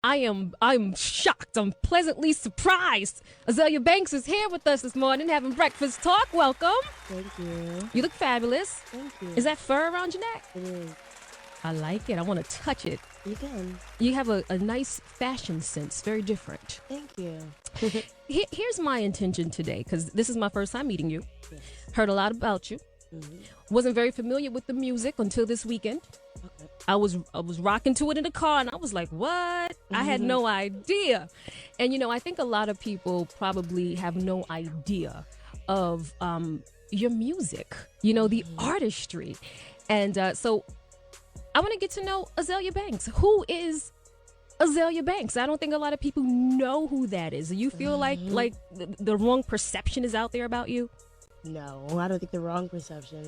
I'm shocked. I'm pleasantly surprised. Azalea Banks is here with us this morning having breakfast talk. Welcome. Thank you. You look fabulous. Thank you. Is that fur around your neck? It is. I like it. I want to touch it. You can. You have a nice fashion sense. Very different. Thank you. Here's my intention today, because this is my first time meeting you. Yes. Heard a lot about you. Mm-hmm. Wasn't very familiar with the music until this weekend. Okay. I was rocking to it in the car, and I was like, what? I had no idea. And, I think a lot of people probably have no idea of your music, the artistry. And so I want to get to know Azalea Banks. Who is Azalea Banks? I don't think a lot of people know who that is. Do you feel like the wrong perception is out there about you? No, I don't think the wrong perception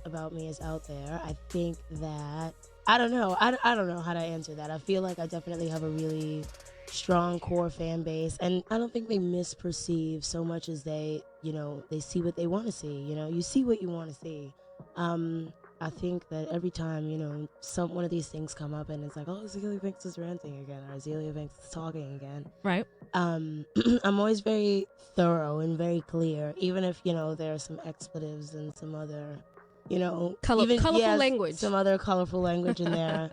about me is out there. I think that I don't know. I don't know how to answer that. I feel like I definitely have a really strong core fan base, and I don't think they misperceive so much as they see what they want to see. You see what you want to see. I think that every time, one of these things come up and it's like, oh, Azalea Banks is ranting again, or Azalea Banks is talking again. Right. I'm always very thorough and very clear, even if, there are some expletives and some other, colorful language. Some other colorful language in there.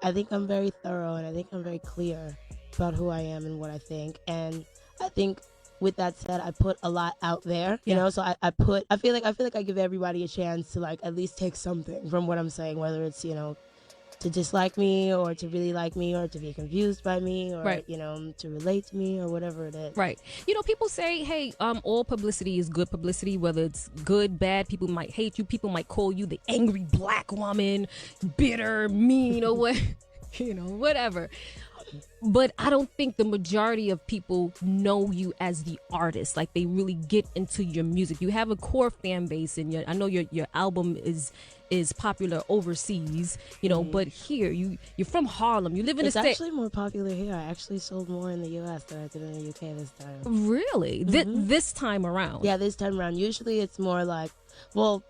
I think I'm very thorough, and I think I'm very clear about who I am and what I think. And I think with that said, I put a lot out there, so I feel like I give everybody a chance to at least take something from what I'm saying, whether it's, to dislike me or to really like me or to be confused by me or, right. To relate to me or whatever it is. Right. People say, hey, all publicity is good publicity, whether it's good, bad. People might hate you. People might call you the angry black woman, bitter, mean, or what, whatever. But I don't think the majority of people know you as the artist. Like, they really get into your music. You have a core fan base, and I know your album is popular overseas, but here you're from Harlem. You live in It's a state. actually more popular here. I actually sold more in the U.S. than I did in the U.K. this time. Really? This time around? Yeah, this time around. Usually it's more like, well,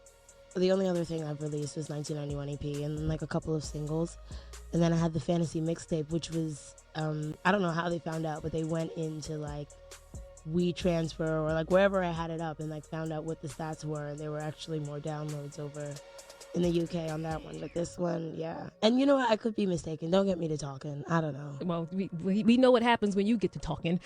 the only other thing I've released was 1991 EP and then a couple of singles. And then I had the Fantasy mixtape, which was, I don't know how they found out, but they went into WeTransfer or wherever I had it up and found out what the stats were. And there were actually more downloads over in the UK on that one, but this one, yeah. And you know what? I could be mistaken. Don't get me to talking. I don't know. Well, we know what happens when you get to talking.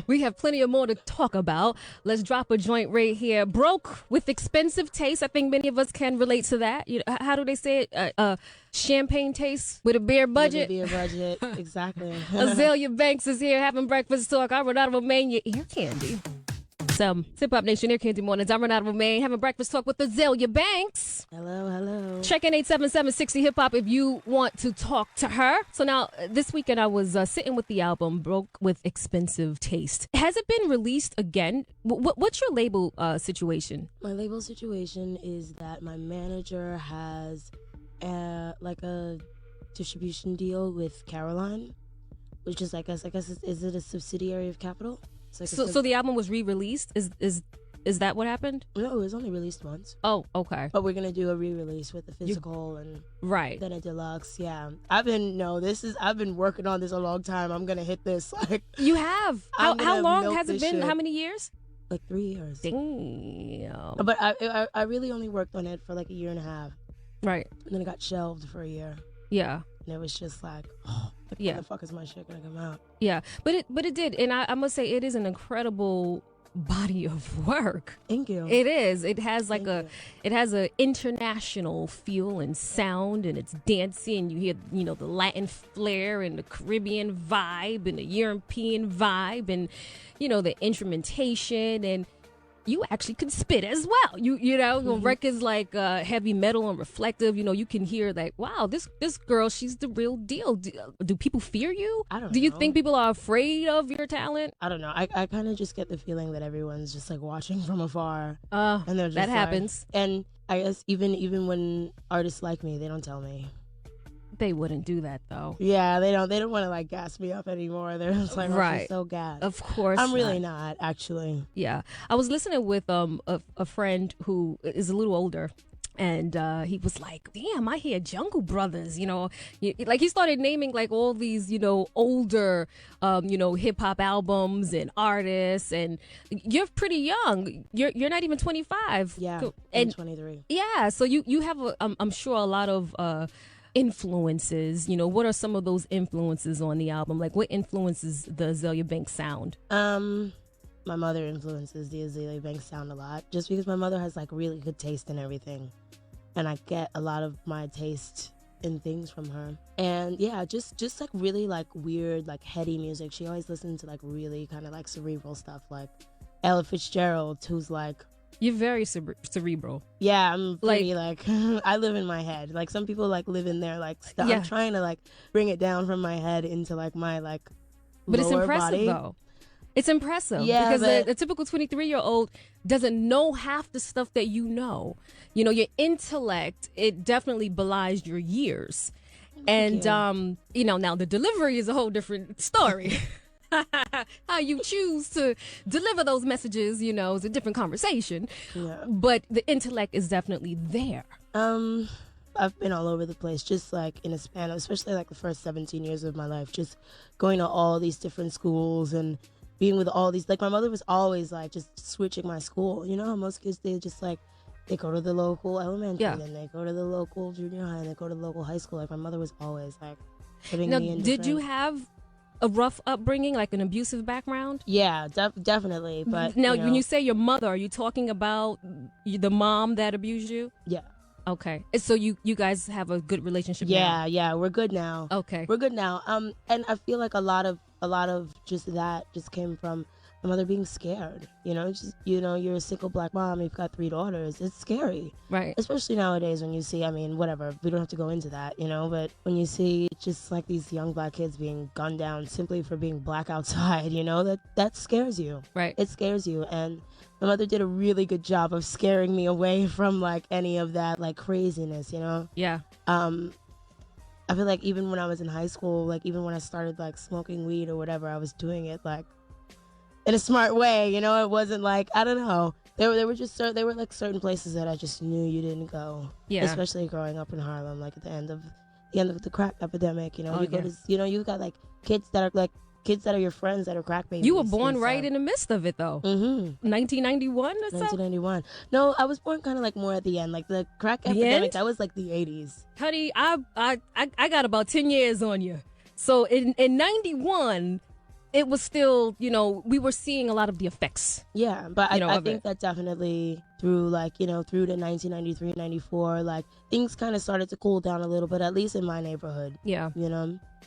We have plenty of more to talk about. Let's drop a joint right here. Broke with expensive taste. I think many of us can relate to that. How do they say it? Champagne taste with a beer budget. With a beer budget, exactly. Azalea Banks is here having breakfast talk. I run out of a main ear candy. Hip Hop Nation, Ear Candy Mornings. I'm Renata Romaine having breakfast talk with Azalea Banks. Hello. Check in 877-60 Hip Hop if you want to talk to her. So now, this weekend I was sitting with the album Broke with Expensive Taste. Has it been released again? What's your label situation? My label situation is that my manager has a distribution deal with Caroline, which is I guess is it a subsidiary of Capitol? So the album was re-released? Is that what happened? No, it was only released once. Oh, okay. But we're gonna do a re-release with the physical and then a deluxe. Yeah, I've been working on this a long time. I'm gonna hit this. You have. How long has it been? Shit. How many years? 3 years. Damn. But I really only worked on it for a year and a half. Right. And then it got shelved for a year. Yeah. And it was just when the fuck is my shit gonna come out? Yeah, but it did, and I must say it is an incredible body of work. Thank you. It is. It has it has a international feel and sound, and it's dancey, and you hear the Latin flair and the Caribbean vibe and the European vibe, and the instrumentation, and you actually can spit as well. When records like heavy metal and reflective, you can hear that, wow, this girl, she's the real deal. Do people fear you? I don't know. Do you think people are afraid of your talent? I don't know. I kind of just get the feeling that everyone's just watching from afar. And they're just that happens. And I guess even when artists like me, they don't tell me. They wouldn't do that though. Yeah, they don't want to gas me up anymore. They're just like, right. I'm so gassed. Of course. I'm really not, actually. Yeah. I was listening with a friend who is a little older, And he was like, damn, I hear Jungle Brothers, like he started naming like all these, older, hip hop albums and artists. And you're pretty young. You're not even 25. Yeah, and I'm 23. Yeah. So you have, I'm sure, a lot of influences. What are some of those influences on the album? Like what influences the Azealia Banks sound? My mother influences the Azealia Banks sound a lot, just because my mother has like really good taste in everything, and I get a lot of my taste in things from her. And yeah, just like really like weird, like heady music. She always listened to like really kind of like cerebral stuff, like Ella Fitzgerald, who's like, you're very cerebral. Yeah, I'm pretty like I live in my head. Like some people like live in their like stuff. Yeah. I'm trying to like bring it down from my head into like my like but it's lower impressive body. though. It's impressive, Yeah, because but a typical 23-year-old doesn't know half the stuff that you know. Your intellect, it definitely belies your years. And, now the delivery is a whole different story. How you choose to deliver those messages, is a different conversation. Yeah. But the intellect is definitely there. I've been all over the place, just like in a span of, especially like the first 17 years of my life, just going to all these different schools and being with all these, like my mother was always like just switching my school. Most kids, they just like, they go to the local elementary, then they go to the local junior high, and they go to the local high school. Like my mother was always like putting me in did you different... have a rough upbringing, like an abusive background? Yeah, definitely. But now, when you say your mother, are you talking about the mom that abused you? Yeah. Okay. So you guys have a good relationship now? Yeah, we're good now. Okay. We're good now. And I feel like a lot of just that just came from my mother being scared. You're a single black mom, you've got 3 daughters. It's scary. Right. Especially nowadays when you see, whatever, we don't have to go into that, but when you see just like these young black kids being gunned down simply for being black outside, that scares you. Right. It scares you. And my mother did a really good job of scaring me away from like any of that like craziness, Yeah. I feel like even when I was in high school, like even when I started like smoking weed or whatever, I was doing it like in a smart way, it wasn't like, I don't know. There were like certain places that I just knew you didn't go. Yeah. Especially growing up in Harlem, like at the end of the crack epidemic, you got like kids that are your friends that are crack babies. You were born right in the midst of it, though. 1991 or something? 1991. No, I was born kind of like more at the end. Like the crack epidemic, that was like the 80s. Honey, I got about 10 years on you. So in 91, it was still, we were seeing a lot of the effects. Yeah, but I think that definitely through through to 1993, 94, like things kind of started to cool down a little bit, at least in my neighborhood. Yeah.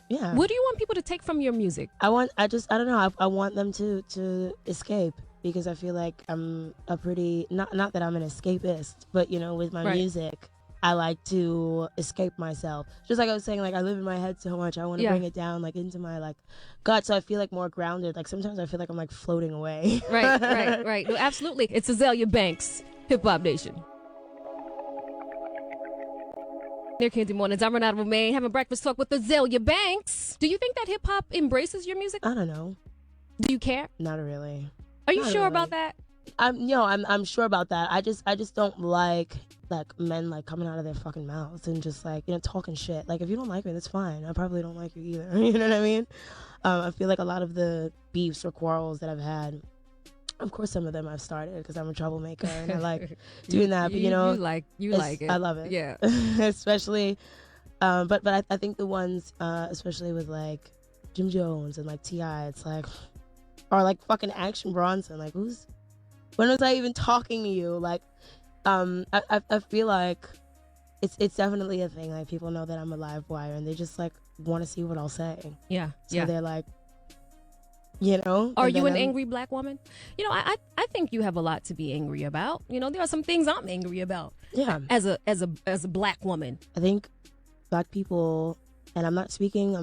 Yeah. What do you want people to take from your music? I don't know. I want them to escape, because I feel like I'm a pretty, not that I'm an escapist, but with my music, I like to escape myself. Just like I was saying, like I live in my head so much. I want to bring it down like into my like gut, so I feel like more grounded. Like sometimes I feel like I'm like floating away. Right. No, absolutely. It's Azealia Banks, Hip Hop Nation. Near Candy Mornings, I'm Renata Romaine, having breakfast talk with Azealia Banks. Do you think that hip hop embraces your music? I don't know. Do you care? Not really. Are you sure about that? I'm sure about that. I just don't like men like coming out of their fucking mouths and just like talking shit. Like if you don't like me, that's fine. I probably don't like you either. You know what I mean? I feel like a lot of the beefs or quarrels that I've had, of course some of them I've started because I'm a troublemaker and I like doing that. But you like it. I love it. Yeah. Especially, but I think the ones, especially with like Jim Jones and like T.I., it's like, or like fucking Action Bronson. Like when was I even talking to you? Like, I feel like it's definitely a thing. Like people know that I'm a live wire and they just like want to see what I'll say. Yeah. So they're like, Are you an angry black woman? I think you have a lot to be angry about. There are some things I'm angry about. Yeah. As a black woman. I think black people, and I'm not speaking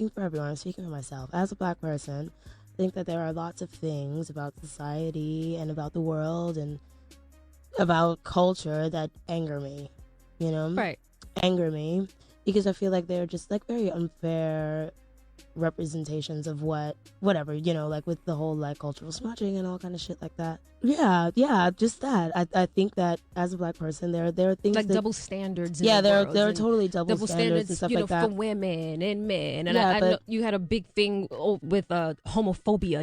for everyone, I'm speaking for myself. As a black person, I think that there are lots of things about society and about the world and about culture that anger me, Right. Anger me because I feel like they're just like very unfair representations of whatever, like with the whole like cultural smudging and all kind of shit like that. Yeah, just that. I think that as a black person, there are things like that, double standards. In yeah, the there are world, totally double standards and stuff like that for women and men. And Yeah, I know but- you had a big thing with homophobia.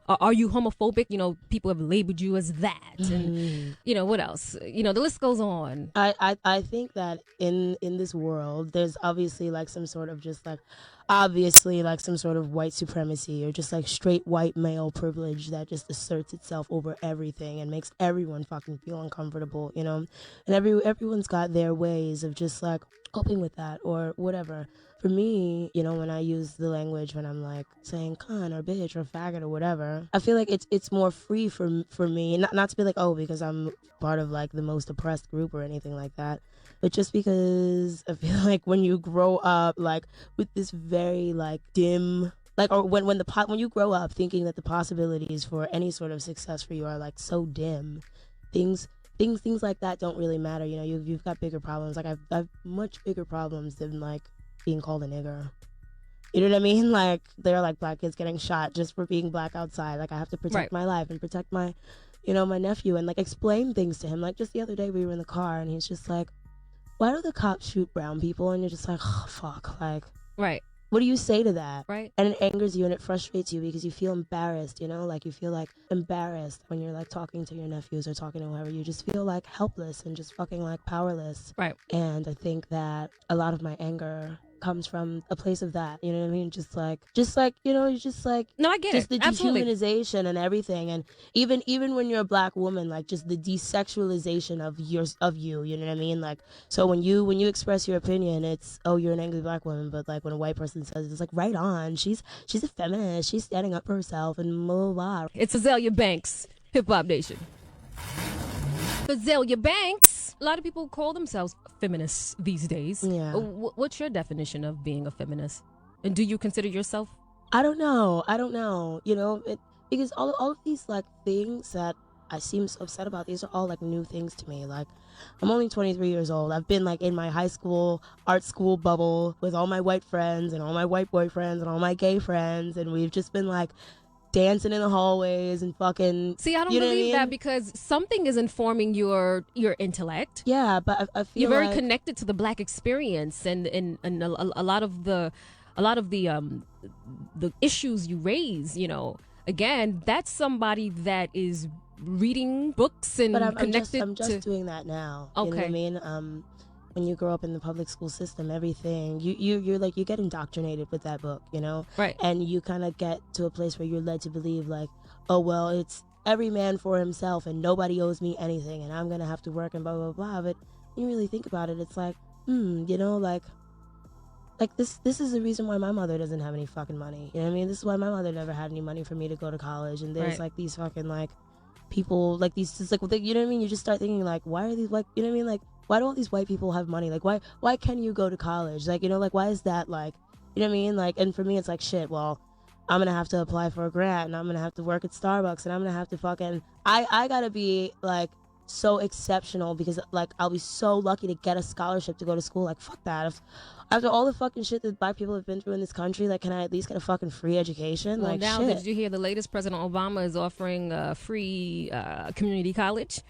Are you homophobic? People have labeled you as that, and what else? The list goes on. I think that in this world, there's obviously like some sort of just like, obviously like some sort of white supremacy or just like straight white male privilege that just asserts itself over everything and makes everyone fucking feel uncomfortable, and everyone's got their ways of just like coping with that or whatever. For me, when I use the language when I'm like saying cunt or bitch or faggot or whatever, I feel like it's more free for me, not to be like, oh, because I'm part of like the most oppressed group or anything like that, but just because I feel like when you grow up like with this very like dim, like, or when you grow up thinking that the possibilities for any sort of success for you are like so dim, things like that don't really matter. You've got bigger problems. Like I've much bigger problems than like being called a nigger. You know what I mean? Like there are like black kids getting shot just for being black outside. Like I have to protect my life and protect my, my nephew and like explain things to him. Like just the other day we were in the car and he's just like, why do the cops shoot brown people? And you're just like, oh, fuck. Like, Right. what do you say to that? Right. And it angers you and it frustrates you because you feel embarrassed, like you feel like embarrassed when you're like talking to your nephews or talking to whoever. You just feel like helpless and just fucking like powerless. Right. And I think that a lot of my anger comes from a place of that, you know what I mean? Just like just like No, I get just it. the Absolutely. dehumanization and everything, and even when you're a black woman, like just the desexualization of you, you know what I mean? Like, so when you express your opinion, it's, oh, you're an angry black woman, but like when a white person says it, it's like, right on, she's a feminist, she's standing up for herself and blah blah blah. It's Azalea Banks, Hip Hop Nation. Azalea Banks. A lot of people call themselves feminists these days. Yeah. What's your definition of being a feminist? And do you consider yourself? I don't know. Because all of these like things that I seem so upset about, these are all like new things to me. Like, I'm only 23 years old. I've been like in my high school art school bubble with all my white friends and all my white boyfriends and all my gay friends, and we've just been like dancing in the hallways and fucking. See, I don't believe that, because something is informing your intellect. Yeah, but I feel you're very like connected to the black experience and a lot of the issues you raise. Again, that's somebody that is reading books and but connected I'm just to. doing that now. Okay. You know what I mean? When you grow up in the public school system, everything you're like, you get indoctrinated with that book, Right. And you kind of get to a place where you're led to believe like, oh well, it's every man for himself and nobody owes me anything and I'm gonna have to work and blah blah blah. But when you really think about it, it's like, like this is the reason why my mother doesn't have any fucking money. You know what I mean? This is why my mother never had any money for me to go to college. And there's Right. like these fucking like people like these, just like, you know what I mean? You just start thinking like, why are these like, you know what I mean? Like, why do all these white people have money? Like, why can you go to college? Like, like, why is that like, you know what I mean? Like, and for me, it's like, shit, well, I'm gonna have to apply for a grant and I'm gonna have to work at Starbucks and I'm gonna have to fucking, I gotta be like so exceptional because like I'll be so lucky to get a scholarship to go to school. Like, fuck that. After all the fucking shit that black people have been through in this country, like, can I at least get a fucking free education? Well, like, now, shit. did you hear the latest? President Obama is offering free community college.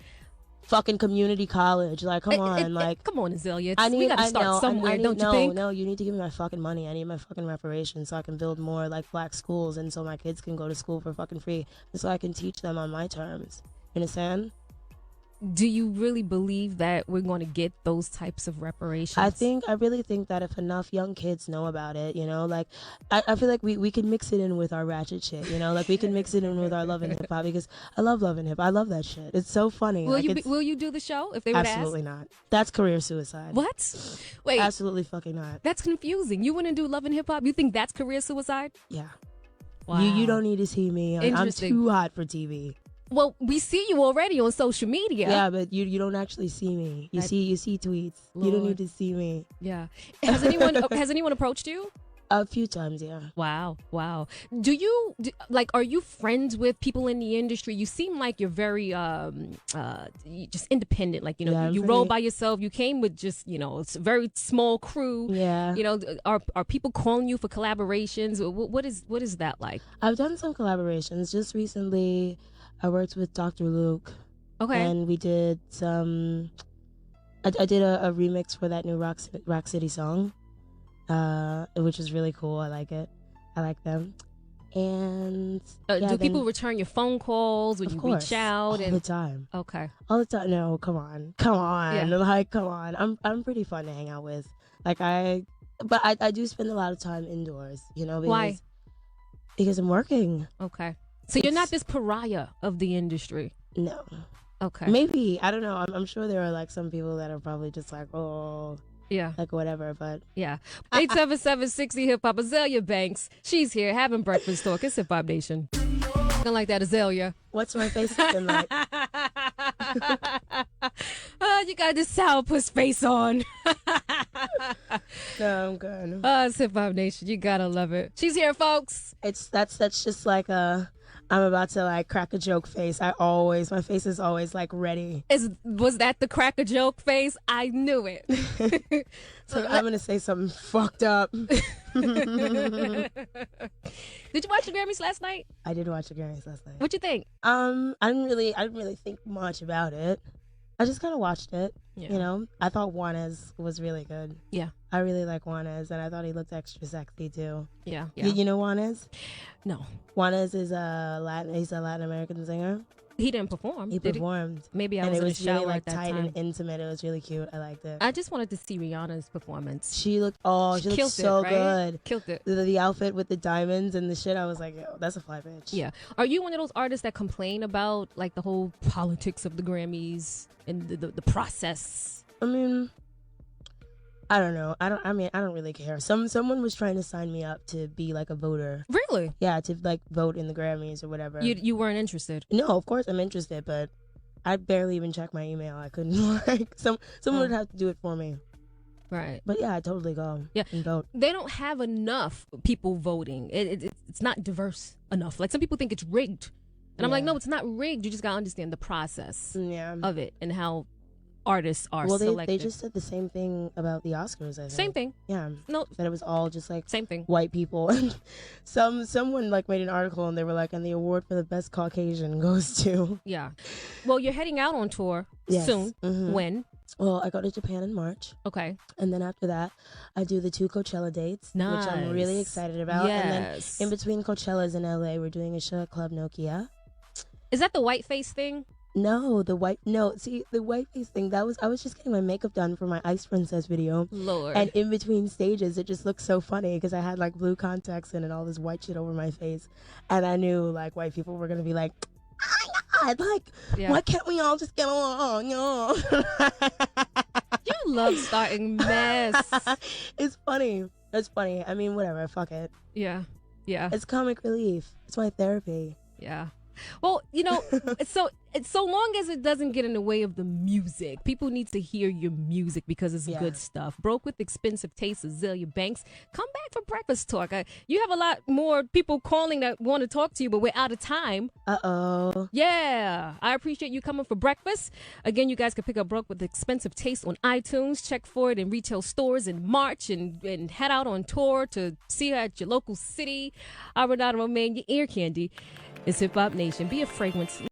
Fucking community college, like, come on, like, come on, Azalea. we gotta start somewhere, don't you think? No, you need to give me my fucking money. I need my fucking reparations so I can build more like black schools and so my kids can go to school for fucking free and so I can teach them on my terms. You understand? Do you really believe that we're going to get those types of reparations? I really think that if enough young kids know about it, like, I feel like we can mix it in with our ratchet shit, like we can mix it in with our love and hip hop, because I love love and hip. I love that shit. It's so funny. Will you do the show if they would ask? Absolutely not. That's career suicide. What? Wait. Absolutely fucking not. That's confusing. You wouldn't do love and hip hop? You think that's career suicide? Yeah. Wow. You don't need to see me. I'm too hot for TV. Well, we see you already on social media. Yeah, but you don't actually see me. You see tweets. Lord. You don't need to see me. Yeah. Has anyone approached you? A few times, yeah. Wow. Are you friends with people in the industry? You seem like you're very just independent. Like, Yeah, you I'm roll pretty- by yourself. You came with just, it's a very small crew. Yeah. Are people calling you for collaborations? What is that like? I've done some collaborations. Just recently, I worked with Dr. Luke, Okay. and we did some. I did a remix for that new Rock City song, which is really cool. I like it. I like them. And yeah, do then- people return your phone calls when Of you course, reach out? all the time? Okay. All the time. No, come on. Yeah. Like, come on. I'm pretty fun to hang out with. Like but I do spend a lot of time indoors. Because, Why? Because I'm working. Okay. So you're not It's- this pariah of the industry. No. Okay. Maybe, I don't know. I'm sure there are like some people that are probably just like, oh, Yeah. like whatever. But Yeah. 877-60 Hip Hop. Azalea Banks. She's here having breakfast talk. It's Hip Hop Nation. Looking like that, Azalea. what's my face looking like? You got this sourpuss face on. No, I'm good. It's Hip Hop Nation. You gotta love it. She's here, folks. That's just like I'm about to like crack a joke face. My face is always like ready. Was that the crack a joke face? I knew it. So I'm gonna say something fucked up. Did you watch the Grammys last night? I did watch the Grammys last night. What'd you think? I didn't really think much about it. I just kind of watched it. Yeah. I thought Juanes was really good. Yeah. I really like Juanes, and I thought he looked extra sexy too. Yeah. You know Juanes? No. Juanes is he's a Latin American singer. He didn't perform. He did performed. Maybe I And was it in the was shower really like at that tight time. and intimate. It was really cute. I liked it. I just wanted to see Rihanna's performance. She looked Killed so it, right? good. Killed it. The outfit with the diamonds and the shit, I was like, yo, that's a fly bitch. Yeah. Are you one of those artists that complain about like the whole politics of the Grammys and the process? I mean, I don't know. I don't really care. Someone was trying to sign me up to be like a voter. Really? Yeah, to like vote in the Grammys or whatever. You weren't interested? No, of course I'm interested, but I barely even check my email. I couldn't like someone would have to do it for me. Right. But yeah, I'd totally go Yeah. and vote. They don't have enough people voting. It's not diverse enough. Like some people think it's rigged. And I'm like, Yeah. no, it's not rigged. You just gotta understand the process Yeah. of it and how artists are Well, selected. they just said the same thing about the Oscars, I think. Same thing. Yeah. No, That it was all just like same thing. white people. And someone like made an article and they were like, and the award for the best Caucasian goes to. Yeah. Well, you're heading out on tour Yes. soon. Mhm. When? Well, I go to Japan in March, Okay. and then after that, I do the 2 Coachella dates, which I'm really Nice. excited about. Yes. And then in between Coachellas in LA, we're doing a show at Club Nokia. Is that the white face thing? No, the white face thing, I was just getting my makeup done for my Ice Princess video. Lord. And in between stages, it just looked so funny because I had like blue contacts in and all this white shit over my face. And I knew like white people were going to be like, oh my God, like, Yeah. why can't we all just get along? Yo? You love starting mess. It's funny. It's funny. I mean, whatever. Fuck it. Yeah. Yeah. It's comic relief. It's my therapy. Yeah. Well, so long as it doesn't get in the way of the music, people need to hear your music because it's Yeah. good stuff. Broke with expensive taste, Azalea Banks. Come back for breakfast talk. You have a lot more people calling that want to talk to you, but we're out of time. Uh-oh. Yeah, I appreciate you coming for breakfast. Again, you guys can pick up Broke with Expensive Taste on iTunes. Check for it in retail stores in March and head out on tour to see her at your local city. I'm Renata Romaine, your ear candy. It's Hip Hop Nation. Be a fragrance.